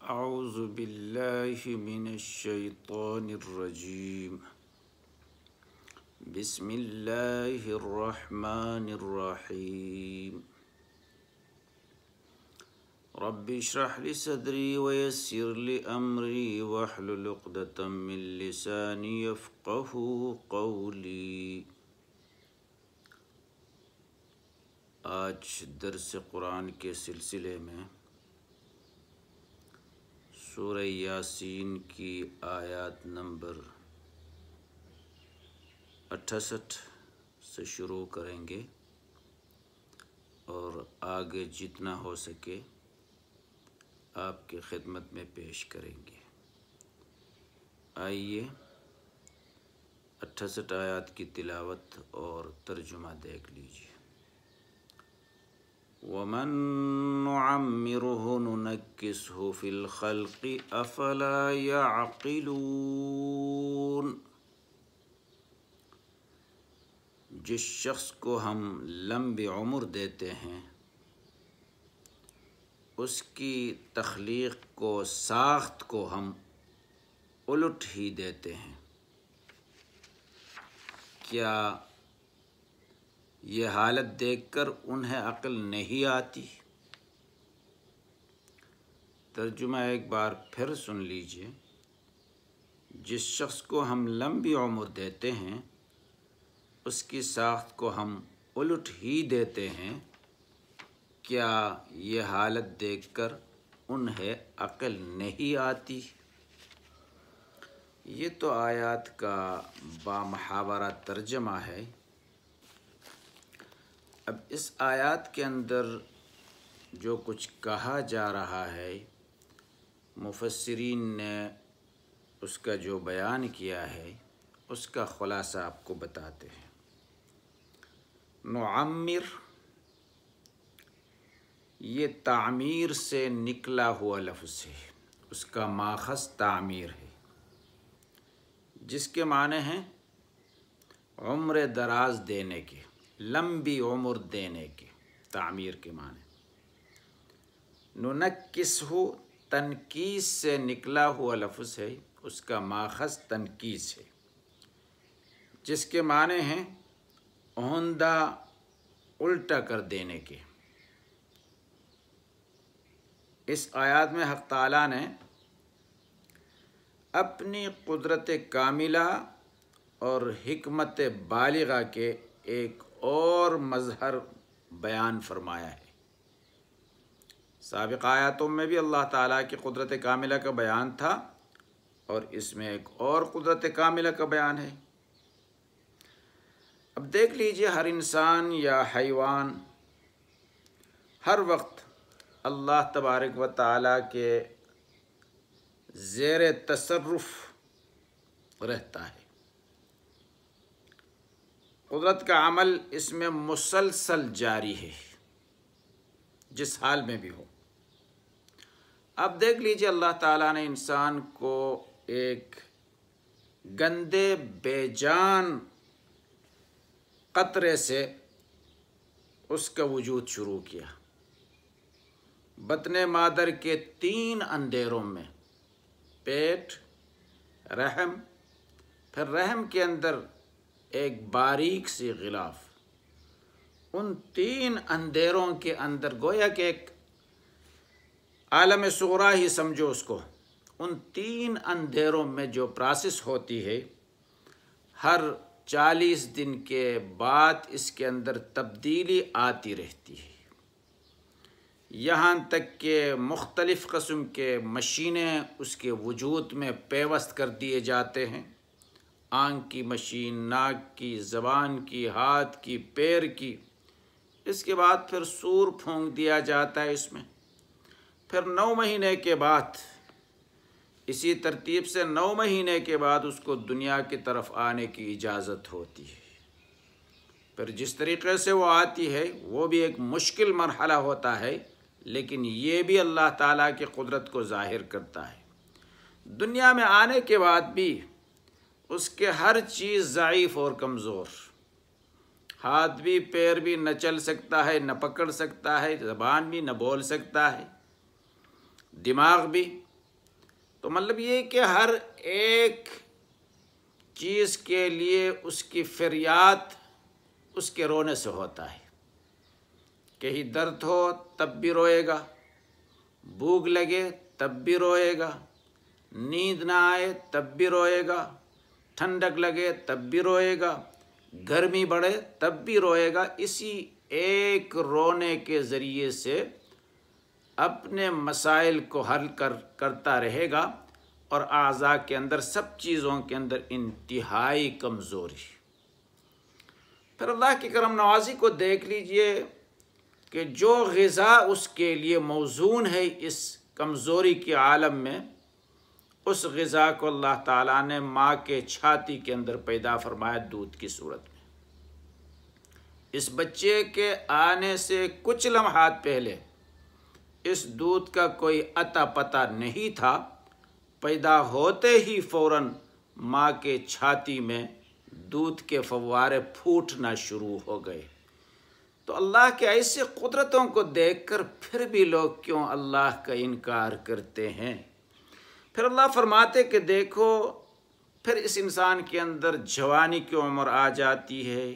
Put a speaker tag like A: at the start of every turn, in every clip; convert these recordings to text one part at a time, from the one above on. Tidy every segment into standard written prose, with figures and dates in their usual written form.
A: اعوذ باللہ من الشیطان الرجیم بسم اللہ الرحمن الرحیم رب اشرح لی صدری ویسر لی امری واحلل عقدۃ من لسانی یفقہوا قولی۔ آج درس قرآن کے سلسلے میں سورہ یاسین کی آیات نمبر 68 سے شروع کریں گے اور آگے جتنا ہو سکے آپ کی خدمت میں پیش کریں گے۔ آئیے 68 آیات کی تلاوت اور ترجمہ دیکھ لیجیے۔ وَمَن نُعَمِّرْهُ نُنَكِّسْهُ فِي الْخَلْقِ أَفَلَا يَعْقِلُونَ۔ جس شخص کو ہم لمبی عمر دیتے ہیں اس کی تخلیق کو، ساخت کو ہم الٹ ہی دیتے ہیں، کیا یہ حالت دیکھ کر انہیں عقل نہیں آتی؟ ترجمہ ایک بار پھر سن لیجئے۔ جس شخص کو ہم لمبی عمر دیتے ہیں اس کی ساخت کو ہم الٹ ہی دیتے ہیں، کیا یہ حالت دیکھ کر انہیں عقل نہیں آتی؟ یہ تو آیات کا بامحاورہ ترجمہ ہے۔ اب اس آیات کے اندر جو کچھ کہا جا رہا ہے مفسرین نے اس کا جو بیان کیا ہے اس کا خلاصہ آپ کو بتاتے ہیں۔ نعمر یہ تعمیر سے نکلا ہوا لفظ ہے، اس کا ماخذ تعمیر ہے، جس کے معنی ہیں عمر دراز دینے کے، لمبی عمر دینے کے، تعمیر کے معنی۔ ننکسہ تنکیس سے نکلا ہوا لفظ ہے، اس کا ماخذ تنکیس ہے، جس کے معنی ہیں عہدہ الٹا کر دینے کے۔ اس آیات میں حق تعالیٰ نے اپنی قدرت کاملہ اور حکمت بالغہ کے ایک اور مظہر بیان فرمایا ہے۔ سابق آیاتوں میں بھی اللہ تعالیٰ کی قدرت کاملہ کا بیان تھا اور اس میں ایک اور قدرت کاملہ کا بیان ہے۔ اب دیکھ لیجئے، ہر انسان یا حیوان ہر وقت اللہ تبارک و تعالیٰ کے زیر تصرف رہتا ہے۔ قدرت کا عمل اس میں مسلسل جاری ہے، جس حال میں بھی ہو۔ اب دیکھ لیجئے، اللہ تعالیٰ نے انسان کو ایک گندے بے جان قطرے سے اس کا وجود شروع کیا۔ بطن مادر کے 3 اندھیروں میں، پیٹ، رحم، پھر رحم کے اندر ایک باریک سی غلاف، ان 3 اندھیروں کے اندر گویا کہ ایک عالم صغریٰ ہی سمجھو اس کو، ان 3 اندھیروں میں جو پروسیس ہوتی ہے، ہر 40 دن کے بعد اس کے اندر تبدیلی آتی رہتی ہے، یہاں تک کہ مختلف قسم کے مشینیں اس کے وجود میں پیوست کر دیے جاتے ہیں، آنکھ کی مشین، ناک کی، زبان کی، ہاتھ کی، پیر کی۔ اس کے بعد پھر سور پھونک دیا جاتا ہے اس میں، پھر 9 مہینے کے بعد، اسی ترتیب سے 9 مہینے کے بعد اس کو دنیا کی طرف آنے کی اجازت ہوتی ہے۔ پھر جس طریقے سے وہ آتی ہے وہ بھی ایک مشکل مرحلہ ہوتا ہے، لیکن یہ بھی اللہ تعالیٰ کی قدرت کو ظاہر کرتا ہے۔ دنیا میں آنے کے بعد بھی اس کے ہر چیز ضعیف اور کمزور، ہاتھ بھی، پیر بھی نہ چل سکتا ہے، نہ پکڑ سکتا ہے، زبان بھی نہ بول سکتا ہے، دماغ بھی تو مطلب یہ کہ ہر ایک چیز کے لیے اس کی فریاد اس کے رونے سے ہوتا ہے. کہیں درد ہو تب بھی روئے گا، بھوک لگے تب بھی روئے گا، نیند نہ آئے تب بھی روئے گا، ٹھنڈک لگے تب بھی روئے گا، گرمی بڑھے تب بھی روئے گا. اسی ایک رونے کے ذریعے سے اپنے مسائل کو حل کرتا رہے گا. اور اعضاء کے اندر سب چیزوں کے اندر انتہائی کمزوری. پھر اللہ کی کرم نوازی کو دیکھ لیجئے کہ جو غذا اس کے لیے موزون ہے اس کمزوری کے عالم میں، اس غذا کو اللہ تعالیٰ نے ماں کے چھاتی کے اندر پیدا فرمایا دودھ کی صورت میں. اس بچے کے آنے سے کچھ لمحات پہلے اس دودھ کا کوئی اتا پتہ نہیں تھا. پیدا ہوتے ہی فوراً ماں کے چھاتی میں دودھ کے فوارے پھوٹنا شروع ہو گئے. تو اللہ کے ایسے قدرتوں کو دیکھ کر پھر بھی لوگ کیوں اللہ کا انکار کرتے ہیں؟ پھر اللہ فرماتے کہ دیکھو پھر اس انسان کے اندر جوانی کی عمر آ جاتی ہے،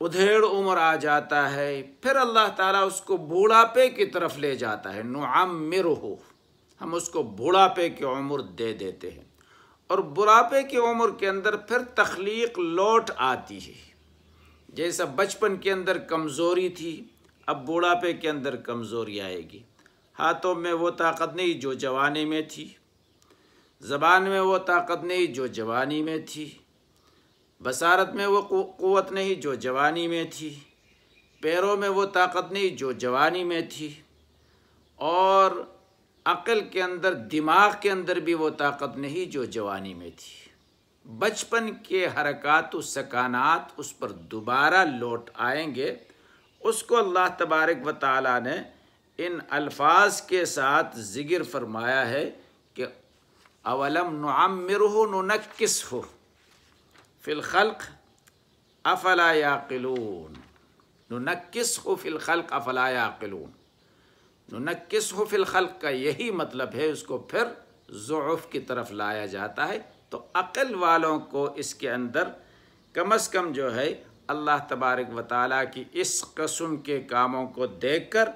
A: ادھیڑ عمر آ جاتا ہے، پھر اللہ تعالیٰ اس کو بوڑھاپے کی طرف لے جاتا ہے. نعمرہ، ہم اس کو بوڑھاپے کی عمر دے دیتے ہیں. اور بوڑھاپے کی عمر کے اندر پھر تخلیق لوٹ آتی ہے. جیسا بچپن کے اندر کمزوری تھی، اب بوڑھاپے کے اندر کمزوری آئے گی. ہاتھوں میں وہ طاقت نہیں جو جوانی میں تھی، زبان میں وہ طاقت نہیں جو جوانی میں تھی، بصارت میں وہ قوت نہیں جو جوانی میں تھی، پیروں میں وہ طاقت نہیں جو جوانی میں تھی، اور عقل کے اندر دماغ کے اندر بھی وہ طاقت نہیں جو جوانی میں تھی. بچپن کے حرکات و سکانات اس پر دوبارہ لوٹ آئیں گے. اس کو اللہ تبارک و تعالیٰ نے ان الفاظ کے ساتھ ذکر فرمایا ہے کہ اولم نعمرہ ننکسہ فی الخلق افلا یعقلون. ننکسہ فی الخلق افلا یعقلون. ننکسہ فی الخلق کا یہی مطلب ہے، اس کو پھر ضعف کی طرف لایا جاتا ہے. تو عقل والوں کو اس کے اندر کم از کم جو ہے اللہ تبارک و تعالیٰ کی اس قسم کے کاموں کو دیکھ کر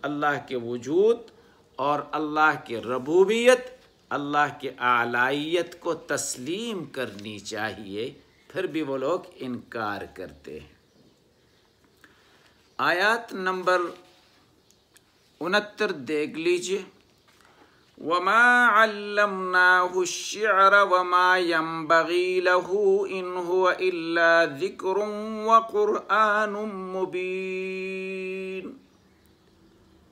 A: اللہ کے وجود اور اللہ کی ربوبیت، اللہ کی اعلائیت کو تسلیم کرنی چاہیے. پھر بھی وہ لوگ انکار کرتے ہیں. آیات نمبر 69 دیکھ لیجئے. وَمَا عَلَّمْنَاهُ الشِّعْرَ وَمَا يَنبَغِي لَهُ إِنْ هُوَ إِلَّا ذِكْرٌ وَقُرْآنٌ مُبِينٌ.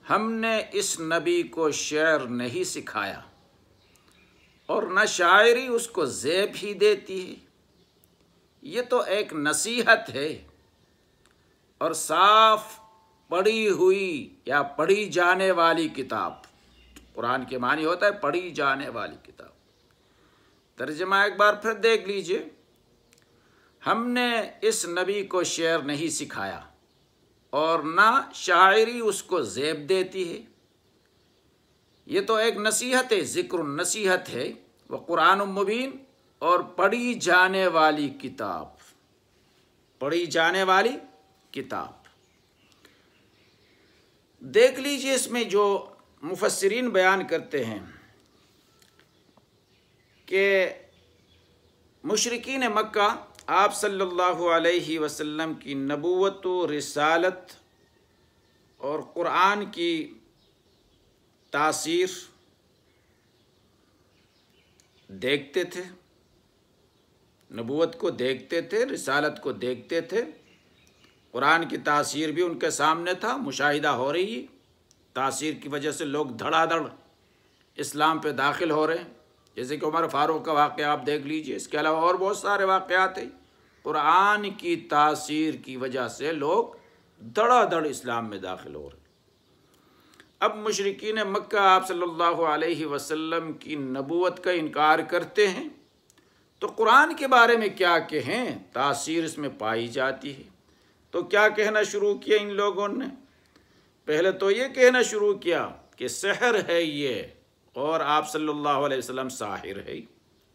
A: ہم نے اس نبی کو شعر نہیں سکھایا اور نہ شاعری اس کو زیب ہی دیتی ہے. یہ تو ایک نصیحت ہے اور صاف پڑھی ہوئی یا پڑھی جانے والی کتاب. قرآن کے معنی ہوتا ہے پڑھی جانے والی کتاب. ترجمہ ایک بار پھر دیکھ لیجئے. ہم نے اس نبی کو شعر نہیں سکھایا اور نہ شاعری اس کو زیب دیتی ہے. یہ تو ایک نصیحت ہے، ذکر نصیحت ہے. وہ قرآن مبین اور پڑھی جانے والی کتاب. پڑھی جانے والی کتاب. دیکھ لیجئے اس میں جو مفسرین بیان کرتے ہیں کہ مشرکین مکہ آپ صلی اللہ علیہ وسلم کی نبوت و رسالت اور قرآن کی تاثیر دیکھتے تھے، نبوت کو دیکھتے تھے، رسالت کو دیکھتے تھے. قرآن کی تاثیر بھی ان کے سامنے تھا، مشاہدہ ہو رہی ہے. تاثیر کی وجہ سے لوگ دھڑا دھڑ اسلام پہ داخل ہو رہے ہیں. جیسے کہ عمر فاروق کا واقعہ آپ دیکھ لیجئے. اس کے علاوہ اور بہت سارے واقعات ہیں. قرآن کی تاثیر کی وجہ سے لوگ دھڑا دھڑ اسلام میں داخل ہو رہے ہیں. اب مشرکین مکہ آپ صلی اللہ علیہ وسلم کی نبوت کا انکار کرتے ہیں تو قرآن کے بارے میں کیا کہیں؟ تاثیر اس میں پائی جاتی ہے. تو کیا کہنا شروع کیا ان لوگوں نے؟ پہلے تو یہ کہنا شروع کیا کہ سحر ہے یہ اور آپ صلی اللہ علیہ وسلم ساحر ہے،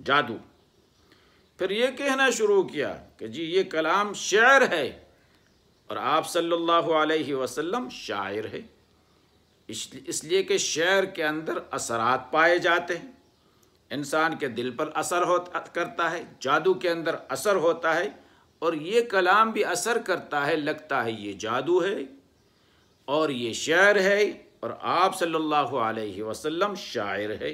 A: جادو۔ پھر یہ کہنا شروع کیا کہ جی یہ کلام شعر ہے اور آپ صلی اللہ علیہ وسلم شاعر ہے، اس لیے کہ شعر کے اندر اثرات پائے جاتے ہیں، انسان کے دل پر اثر کرتا ہے، جادو کے اندر اثر ہوتا ہے، اور یہ کلام بھی اثر کرتا ہے، لگتا ہے یہ جادو ہے اور یہ شعر ہے اور آپ صلی اللہ علیہ وسلم شاعر ہے۔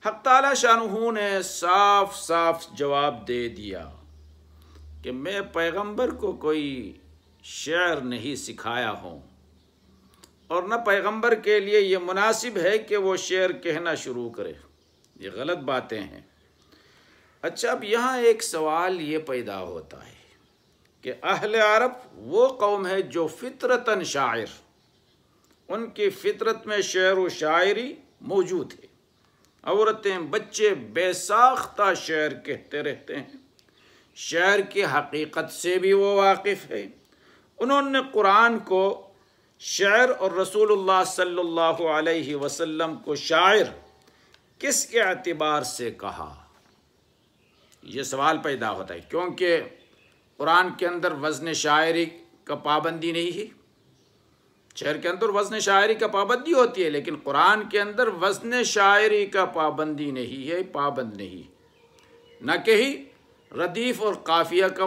A: حق تعالی شانہ نے صاف صاف جواب دے دیا کہ میں پیغمبر کو کوئی شعر نہیں سکھایا ہوں، اور نہ پیغمبر کے لیے یہ مناسب ہے کہ وہ شعر کہنا شروع کرے، یہ غلط باتیں ہیں۔ اچھا، اب یہاں ایک سوال یہ پیدا ہوتا ہے کہ اہل عرب وہ قوم ہے جو فطرتاً شاعر، ان کی فطرت میں شعر و شاعری موجود ہے، عورتیں بچے بے ساختہ شعر کہتے رہتے ہیں، شعر کی حقیقت سے بھی وہ واقف ہے۔ انہوں نے قرآن کو شعر اور رسول اللہ صلی اللہ علیہ وسلم کو شاعر کس اعتبار سے کہا، یہ سوال پیدا ہوتا ہے، کیونکہ قرآن کے اندر وزن شاعری کا پابندی نہیں ہے۔ شعر کے اندر وزن شاعری کا پابندی ہوتی ہے، لیکن قرآن کے اندر وزن شاعری کا پابندی نہیں ہے، پابند نہیں، نہ کہ ہی ردیف اور قافیہ کا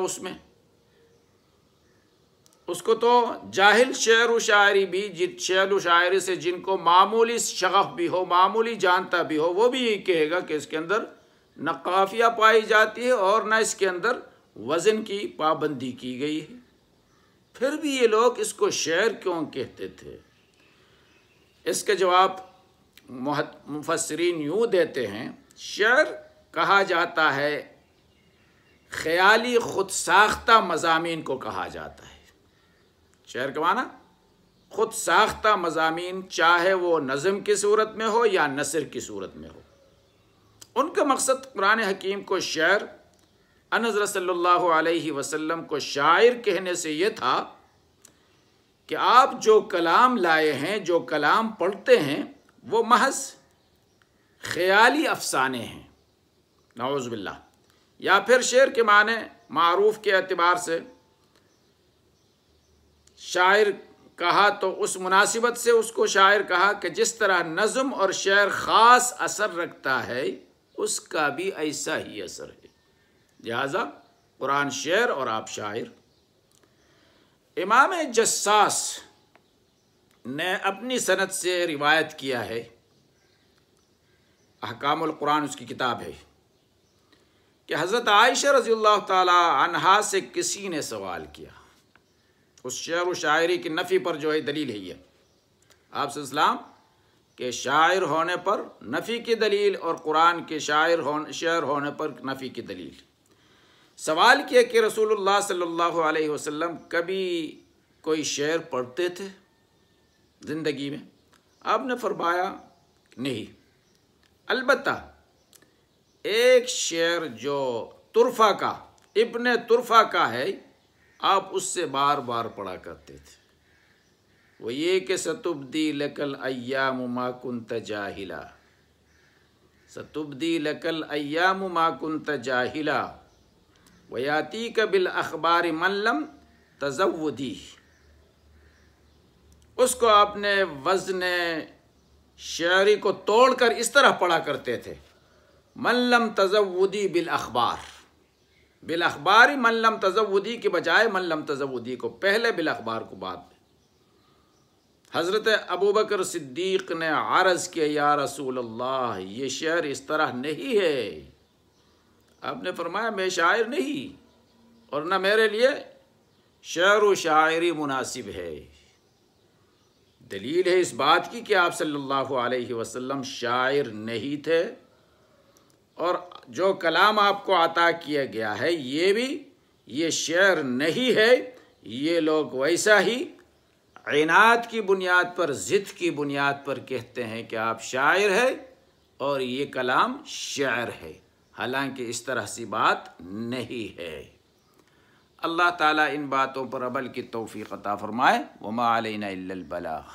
A: اس کو تو جاہل شعر و شاعری بھی، شعر و شاعری سے جن کو معمولی شغف بھی ہو، معمولی جانتا بھی ہو، وہ بھی یہی کہے گا کہ اس کے اندر نہ قافیہ پائی جاتی ہے اور نہ اس کے اندر وزن کی پابندی کی گئی ہے۔ پھر بھی یہ لوگ اس کو شعر کیوں کہتے تھے؟ اس کے جواب مفسرین یوں دیتے ہیں، شعر کہا جاتا ہے خیالی خود ساختہ مضامین کو کہا جاتا ہے۔ شعر کا معنی خود ساختہ مضامین، چاہے وہ نظم کی صورت میں ہو یا نثر کی صورت میں ہو۔ ان کا مقصد قرآن حکیم کو شعر، حضرت صلی اللہ علیہ وسلم کو شاعر کہنے سے یہ تھا کہ آپ جو کلام لائے ہیں، جو کلام پڑھتے ہیں، وہ محض خیالی افسانے ہیں، نعوذ باللہ۔ یا پھر شعر کے معنی معروف کے اعتبار سے شاعر کہا تو اس مناسبت سے اس کو شاعر کہا کہ جس طرح نظم اور شعر خاص اثر رکھتا ہے، اس کا بھی ایسا ہی اثر ہے، لہذا قرآن شعر اور آپ شاعر۔ امام جساس نے اپنی سند سے روایت کیا ہے، احکام القرآن اس کی کتاب ہے، کہ حضرت عائشہ رضی اللہ تعالی عنہا سے کسی نے سوال کیا، اس شعر و شاعری کی نفی پر جو ہے دلیل ہے یہ، آپ صلی اللہ علیہ وسلم کے شاعر ہونے پر نفی کی دلیل اور قرآن کے شعر ہونے پر نفی کی دلیل۔ سوال کیا کہ رسول اللہ صلی اللہ علیہ وسلم کبھی کوئی شعر پڑھتے تھے زندگی میں؟ آپ نے فرمایا نہیں، البتہ ایک شعر جو طرفہ کا، ابن طرفہ کا ہے، آپ اس سے بار بار پڑھا کرتے تھے، وہ یہ کہ ستبدی لک الایام ما کنت جاہلا، ستبدی لک الایام ما کنت جاہلا ویاتیک بالاخبار من لم تزودی۔ اس کو آپ نے وزن شعری کو توڑ کر اس طرح پڑھا کرتے تھے، من لم تزودی بالاخبار، بالاخبار من لم تزودی کے بجائے من لم تزودی کو پہلے، بالاخبار کو بعد میں۔ حضرت ابوبکر صدیق نے عرض کیا، یا رسول اللہ یہ شعر اس طرح نہیں ہے۔ آپ نے فرمایا میں شاعر نہیں اور نہ میرے لیے شعر و شاعری مناسب ہے۔ دلیل ہے اس بات کی کہ آپ صلی اللہ علیہ وسلم شاعر نہیں تھے، اور جو کلام آپ کو عطا کیا گیا ہے یہ شعر نہیں ہے۔ یہ لوگ ویسا ہی عناد کی بنیاد پر، ضد کی بنیاد پر کہتے ہیں کہ آپ شاعر ہیں اور یہ کلام شعر ہے، حالانکہ اس طرح سی بات نہیں ہے۔ اللہ تعالیٰ ان باتوں پر عمل کی توفیق عطا فرمائے۔ وما علینا الا البلاغ۔